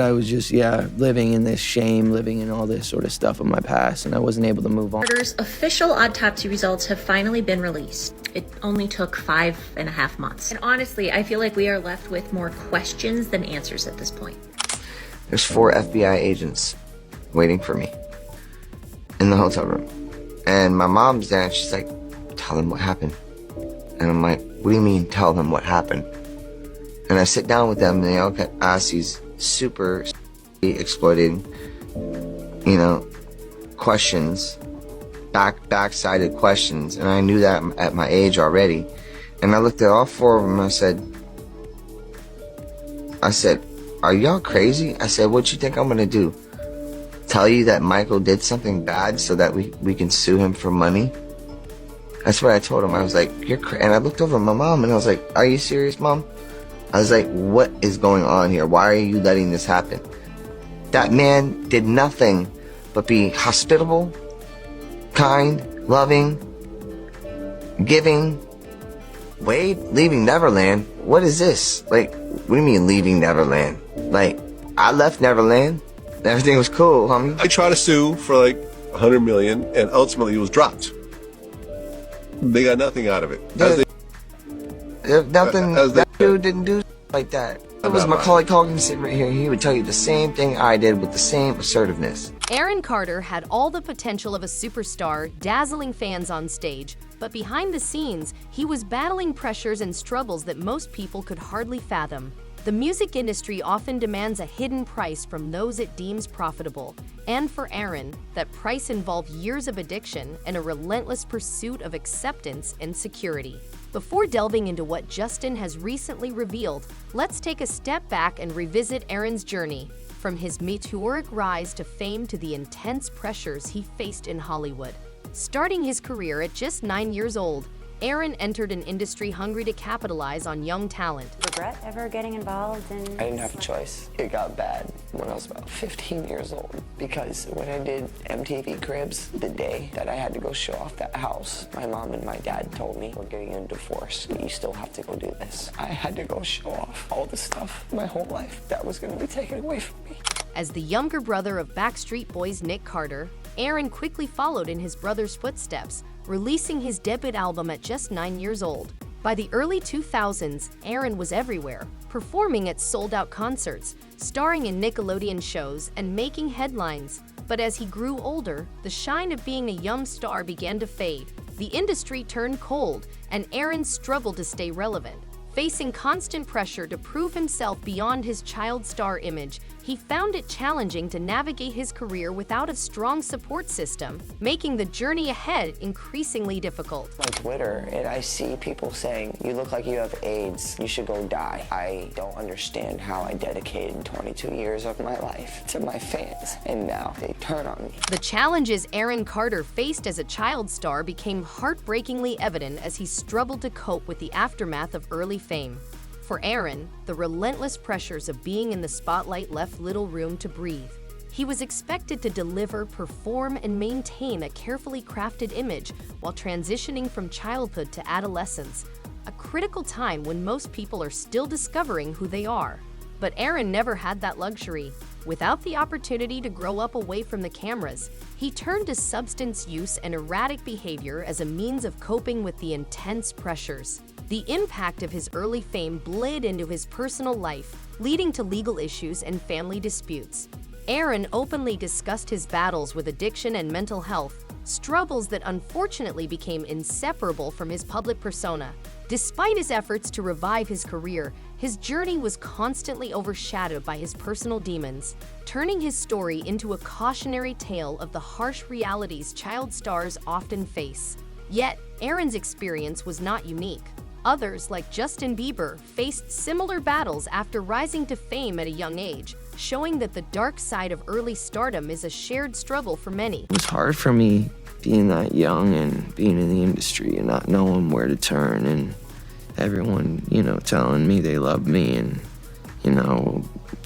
I was just, living in this shame, living in all this sort of stuff of my past, and I wasn't able to move on. Carter's official autopsy results have finally been released. It only took 5.5 months. And honestly, I feel like we are left with more questions than answers at this point. There's 4 FBI agents waiting for me in the hotel room. And my mom's there, and she's like, tell them what happened. And I'm like, what do you mean, tell them what happened? And I sit down with them, and they all ask these super exploited, questions, back-sided questions. And I knew that at my age already. And I looked at all 4 of them, and I said, are y'all crazy? I said, what you think I'm gonna do? Tell you that Michael did something bad so that we can sue him for money? That's what I told him. I was like, you're crazy. And I looked over at my mom, and I was like, are you serious, Mom? I was like, what is going on here? Why are you letting this happen? That man did nothing but be hospitable, kind, loving, giving. Wade leaving Neverland? What is this? Like, what do you mean leaving Neverland? Like, I left Neverland. Everything was cool, homie. I tried to sue for like $100 million, and ultimately it was dropped. They got nothing out of it. That dude didn't do like that. It was Macaulay Culkin sitting right here. He would tell you the same thing I did with the same assertiveness. Aaron Carter had all the potential of a superstar, dazzling fans on stage. But behind the scenes, he was battling pressures and struggles that most people could hardly fathom. The music industry often demands a hidden price from those it deems profitable. And for Aaron, that price involved years of addiction and a relentless pursuit of acceptance and security. Before delving into what Justin has recently revealed, let's take a step back and revisit Aaron's journey, from his meteoric rise to fame to the intense pressures he faced in Hollywood. Starting his career at just 9 years old, Aaron entered an industry hungry to capitalize on young talent. Regret ever getting involved in... I didn't have a choice. It got bad when I was about 15 years old, because when I did MTV Cribs, the day that I had to go show off that house, my mom and my dad told me, we're getting a divorce. You still have to go do this. I had to go show off all the stuff my whole life that was going to be taken away from me. As the younger brother of Backstreet Boys' Nick Carter, Aaron quickly followed in his brother's footsteps, releasing his debut album at just 9 years old. By the early 2000s, Aaron was everywhere, performing at sold-out concerts, starring in Nickelodeon shows, and making headlines. But as he grew older, the shine of being a young star began to fade. The industry turned cold, and Aaron struggled to stay relevant. Facing constant pressure to prove himself beyond his child star image, he found it challenging to navigate his career without a strong support system, making the journey ahead increasingly difficult. On Twitter, and I see people saying, you look like you have AIDS, you should go die. I don't understand how I dedicated 22 years of my life to my fans, and now they turn on me. The challenges Aaron Carter faced as a child star became heartbreakingly evident as he struggled to cope with the aftermath of early fame. For Aaron, the relentless pressures of being in the spotlight left little room to breathe. He was expected to deliver, perform, and maintain a carefully crafted image while transitioning from childhood to adolescence, a critical time when most people are still discovering who they are. But Aaron never had that luxury. Without the opportunity to grow up away from the cameras, he turned to substance use and erratic behavior as a means of coping with the intense pressures. The impact of his early fame bled into his personal life, leading to legal issues and family disputes. Aaron openly discussed his battles with addiction and mental health, struggles that unfortunately became inseparable from his public persona. Despite his efforts to revive his career, his journey was constantly overshadowed by his personal demons, turning his story into a cautionary tale of the harsh realities child stars often face. Yet, Aaron's experience was not unique. Others, like Justin Bieber, faced similar battles after rising to fame at a young age, showing that the dark side of early stardom is a shared struggle for many. It was hard for me being that young and being in the industry and not knowing where to turn, and everyone, telling me they loved me and,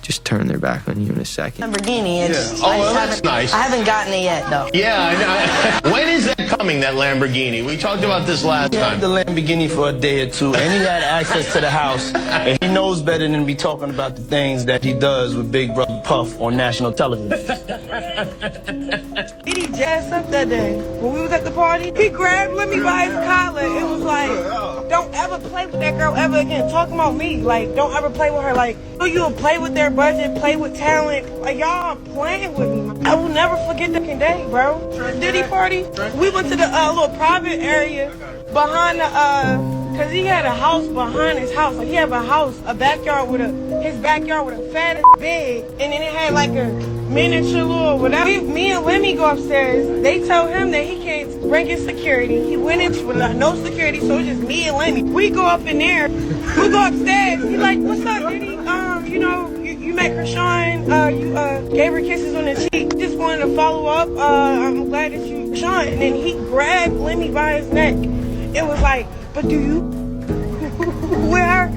just turn their back on you in a second. Lamborghini. That's nice. I haven't gotten it yet, though. Yeah, I know. When is that coming, that Lamborghini? We talked about this last time. He had the Lamborghini for a day or two, and he had access to the house. And he knows better than be talking about the things that he does with Big Brother Puff on national television. Diddy jazzed up that day. When we was at the party, he grabbed Lemmy by his collar and was like, don't ever play with that girl ever again. Talking about me, like, don't ever play with her. Like, you'll play with their budget, play with talent. Like, y'all playing with me. I will never forget that day, bro. The Diddy party. We went to the little private area behind the, cause he had a house behind his house. Like he had a backyard with his backyard with a fat bed, and then it had like a miniature little whatever. Me and Lemmy go upstairs. They tell him that he can't bring his security. He went in with no security, so it's just me and Lemmy. We go up in there. We go upstairs. He like, what's up, Diddy? You make her shine. You gave her kisses on the cheek. Just wanted to follow up. I'm glad that you shine. And then he grabbed Lemmy by his neck. It was like, but do you with her?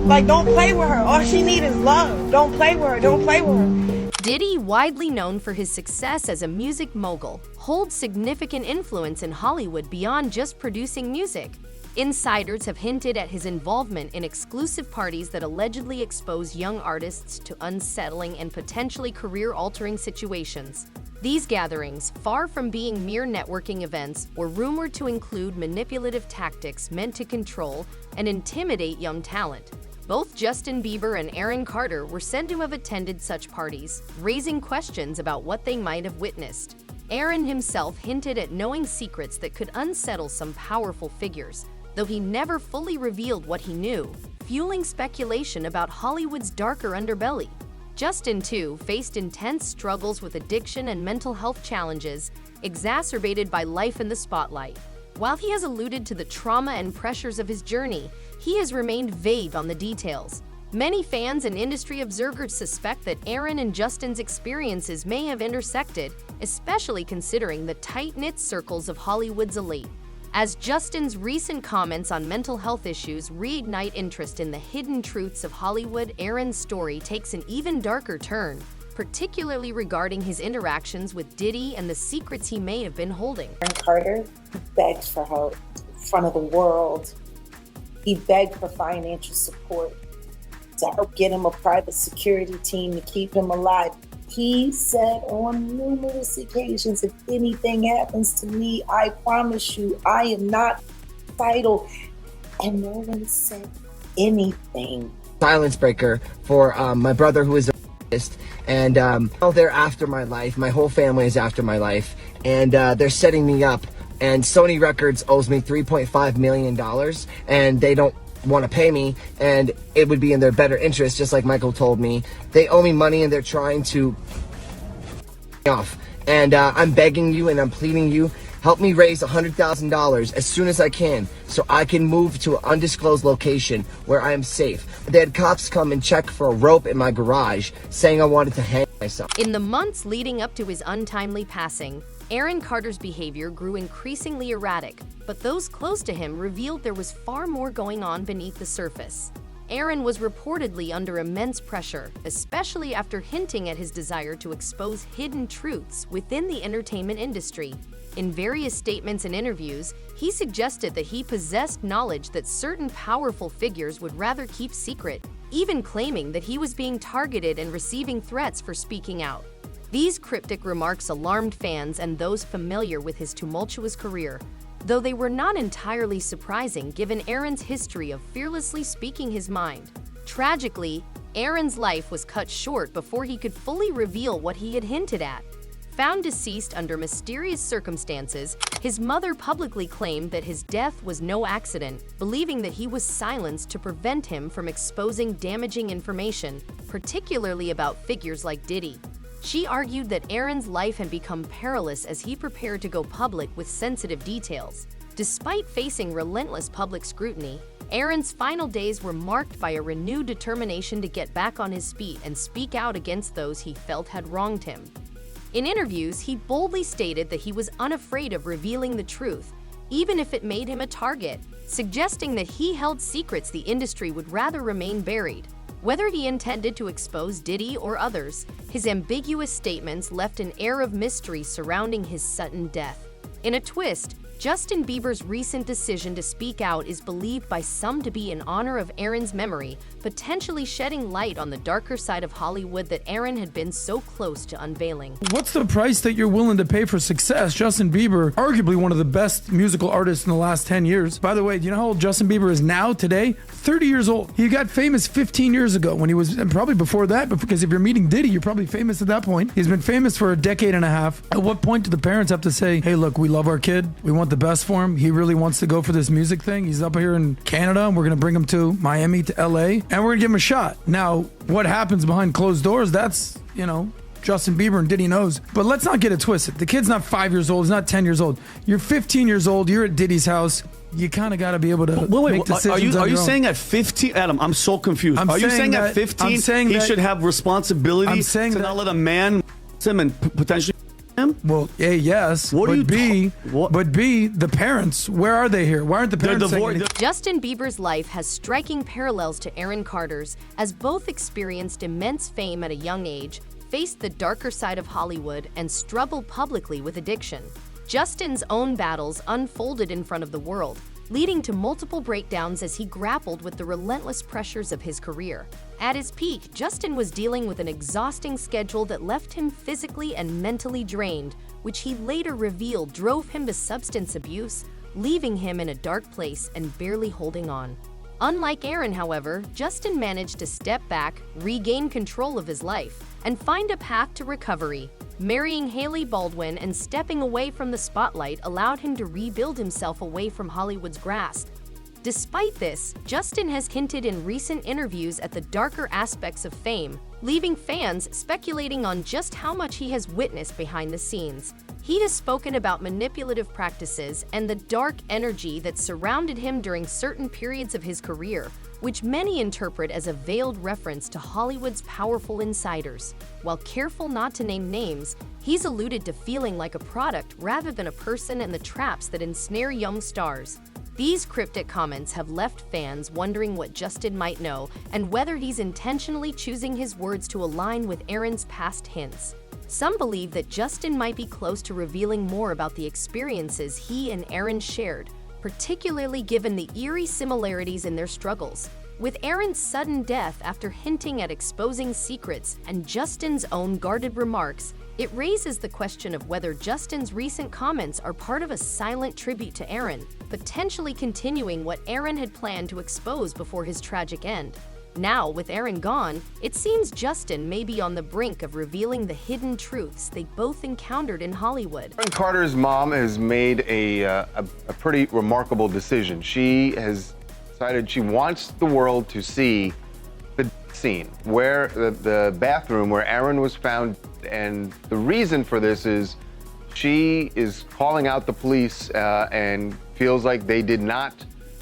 Like, don't play with her. All she needs is love. Don't play with her. Don't play with her. Diddy, widely known for his success as a music mogul, holds significant influence in Hollywood beyond just producing music. Insiders have hinted at his involvement in exclusive parties that allegedly expose young artists to unsettling and potentially career-altering situations. These gatherings, far from being mere networking events, were rumored to include manipulative tactics meant to control and intimidate young talent. Both Justin Bieber and Aaron Carter were said to have attended such parties, raising questions about what they might have witnessed. Aaron himself hinted at knowing secrets that could unsettle some powerful figures, though he never fully revealed what he knew, fueling speculation about Hollywood's darker underbelly. Justin, too, faced intense struggles with addiction and mental health challenges, exacerbated by life in the spotlight. While he has alluded to the trauma and pressures of his journey, he has remained vague on the details. Many fans and industry observers suspect that Aaron and Justin's experiences may have intersected, especially considering the tight-knit circles of Hollywood's elite. As Justin's recent comments on mental health issues reignite interest in the hidden truths of Hollywood, Aaron's story takes an even darker turn, particularly regarding his interactions with Diddy and the secrets he may have been holding. Aaron Carter begged for her in front of the world. He begged for financial support to help get him a private security team to keep him alive. He said on numerous occasions, if anything happens to me, I promise you, I am not vital. And no one said anything. Silence breaker for my brother, who is a artist, and they're after my life. My whole family is after my life, and they're setting me up. And Sony Records owes me $3.5 million, and they don't want to pay me, and it would be in their better interest, just like Michael told me. They owe me money, and they're trying to off. And I'm begging you and I'm pleading you, help me raise $100,000 as soon as I can, so I can move to an undisclosed location where I am safe. They had cops come and check for a rope in my garage, saying I wanted to hang myself. In the months leading up to his untimely passing, Aaron Carter's behavior grew increasingly erratic, but those close to him revealed there was far more going on beneath the surface. Aaron was reportedly under immense pressure, especially after hinting at his desire to expose hidden truths within the entertainment industry. In various statements and interviews, he suggested that he possessed knowledge that certain powerful figures would rather keep secret, even claiming that he was being targeted and receiving threats for speaking out. These cryptic remarks alarmed fans and those familiar with his tumultuous career, though they were not entirely surprising given Aaron's history of fearlessly speaking his mind. Tragically, Aaron's life was cut short before he could fully reveal what he had hinted at. Found deceased under mysterious circumstances, his mother publicly claimed that his death was no accident, believing that he was silenced to prevent him from exposing damaging information, particularly about figures like Diddy. She argued that Aaron's life had become perilous as he prepared to go public with sensitive details. Despite facing relentless public scrutiny, Aaron's final days were marked by a renewed determination to get back on his feet and speak out against those he felt had wronged him. In interviews, he boldly stated that he was unafraid of revealing the truth, even if it made him a target, suggesting that he held secrets the industry would rather remain buried. Whether he intended to expose Diddy or others, his ambiguous statements left an air of mystery surrounding his sudden death. In a twist, Justin Bieber's recent decision to speak out is believed by some to be in honor of Aaron's memory, potentially shedding light on the darker side of Hollywood that Aaron had been so close to unveiling. What's the price that you're willing to pay for success? Justin Bieber, arguably one of the best musical artists in the last 10 years. By the way, do you know how old Justin Bieber is now, today? 30 years old. He got famous 15 years ago when he was, and probably before that, but because if you're meeting Diddy, you're probably famous at that point. He's been famous for a decade and a half. At what point do the parents have to say, hey, look, we love our kid. We want the best for him. He really wants to go for this music thing. He's up here in Canada, and we're going to bring him to Miami, to LA, and we're going to give him a shot. Now, what happens behind closed doors, that's, Justin Bieber and Diddy knows. But let's not get it twisted. The kid's not 5 years old. He's not 10 years old. You're 15 years old. You're at Diddy's house. You kind of got to be able to make decisions. Are you saying at 15, Adam? I'm so confused. Are you saying at 15 he should have responsibility to not let a man him and potentially him? Well, A, yes. But B, the parents, where are they here? Why aren't the parents saying Justin Bieber's life has striking parallels to Aaron Carter's, as both experienced immense fame at a young age, faced the darker side of Hollywood, and struggled publicly with addiction. Justin's own battles unfolded in front of the world, leading to multiple breakdowns as he grappled with the relentless pressures of his career. At his peak, Justin was dealing with an exhausting schedule that left him physically and mentally drained, which he later revealed drove him to substance abuse, leaving him in a dark place and barely holding on. Unlike Aaron, however, Justin managed to step back, regain control of his life, and find a path to recovery. Marrying Hailey Baldwin and stepping away from the spotlight allowed him to rebuild himself away from Hollywood's grasp. Despite this, Justin has hinted in recent interviews at the darker aspects of fame, leaving fans speculating on just how much he has witnessed behind the scenes. He has spoken about manipulative practices and the dark energy that surrounded him during certain periods of his career, which many interpret as a veiled reference to Hollywood's powerful insiders. While careful not to name names, he's alluded to feeling like a product rather than a person and the traps that ensnare young stars. These cryptic comments have left fans wondering what Justin might know and whether he's intentionally choosing his words to align with Aaron's past hints. Some believe that Justin might be close to revealing more about the experiences he and Aaron shared, particularly given the eerie similarities in their struggles. With Aaron's sudden death after hinting at exposing secrets and Justin's own guarded remarks, it raises the question of whether Justin's recent comments are part of a silent tribute to Aaron, potentially continuing what Aaron had planned to expose before his tragic end. Now, with Aaron gone, it seems Justin may be on the brink of revealing the hidden truths they both encountered in Hollywood. Aaron Carter's mom has made a pretty remarkable decision. She has decided she wants the world to see the scene where the bathroom where Aaron was found, and the reason for this is she is calling out the police and feels like they did not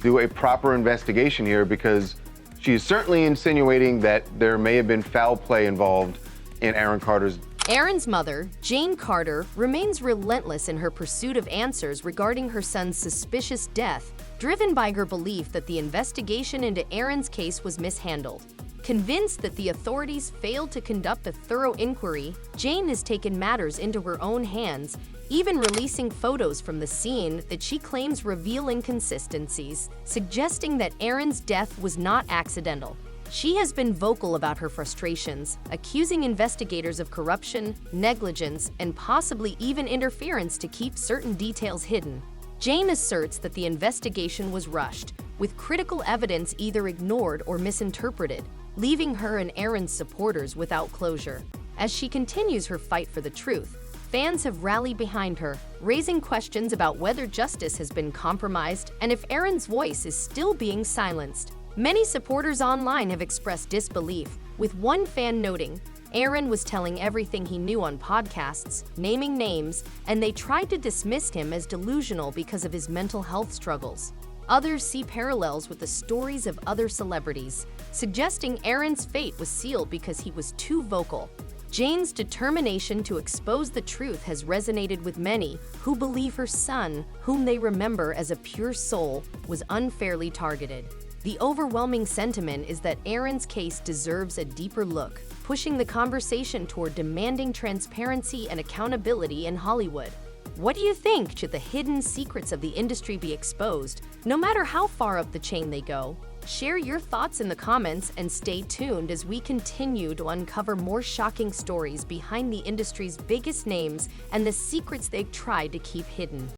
do a proper investigation here, because she is certainly insinuating that there may have been foul play involved in Aaron Carter's. Aaron's mother, Jane Carter, remains relentless in her pursuit of answers regarding her son's suspicious death, driven by her belief that the investigation into Aaron's case was mishandled. Convinced that the authorities failed to conduct a thorough inquiry, Jane has taken matters into her own hands, even releasing photos from the scene that she claims reveal inconsistencies, suggesting that Aaron's death was not accidental. She has been vocal about her frustrations, accusing investigators of corruption, negligence, and possibly even interference to keep certain details hidden. Jane asserts that the investigation was rushed, with critical evidence either ignored or misinterpreted, leaving her and Aaron's supporters without closure. As she continues her fight for the truth, fans have rallied behind her, raising questions about whether justice has been compromised and if Aaron's voice is still being silenced. Many supporters online have expressed disbelief, with one fan noting, Aaron was telling everything he knew on podcasts, naming names, and they tried to dismiss him as delusional because of his mental health struggles. Others see parallels with the stories of other celebrities, suggesting Aaron's fate was sealed because he was too vocal. Jane's determination to expose the truth has resonated with many who believe her son, whom they remember as a pure soul, was unfairly targeted. The overwhelming sentiment is that Aaron's case deserves a deeper look, pushing the conversation toward demanding transparency and accountability in Hollywood. What do you think? Should the hidden secrets of the industry be exposed, no matter how far up the chain they go? Share your thoughts in the comments and stay tuned as we continue to uncover more shocking stories behind the industry's biggest names and the secrets they've tried to keep hidden.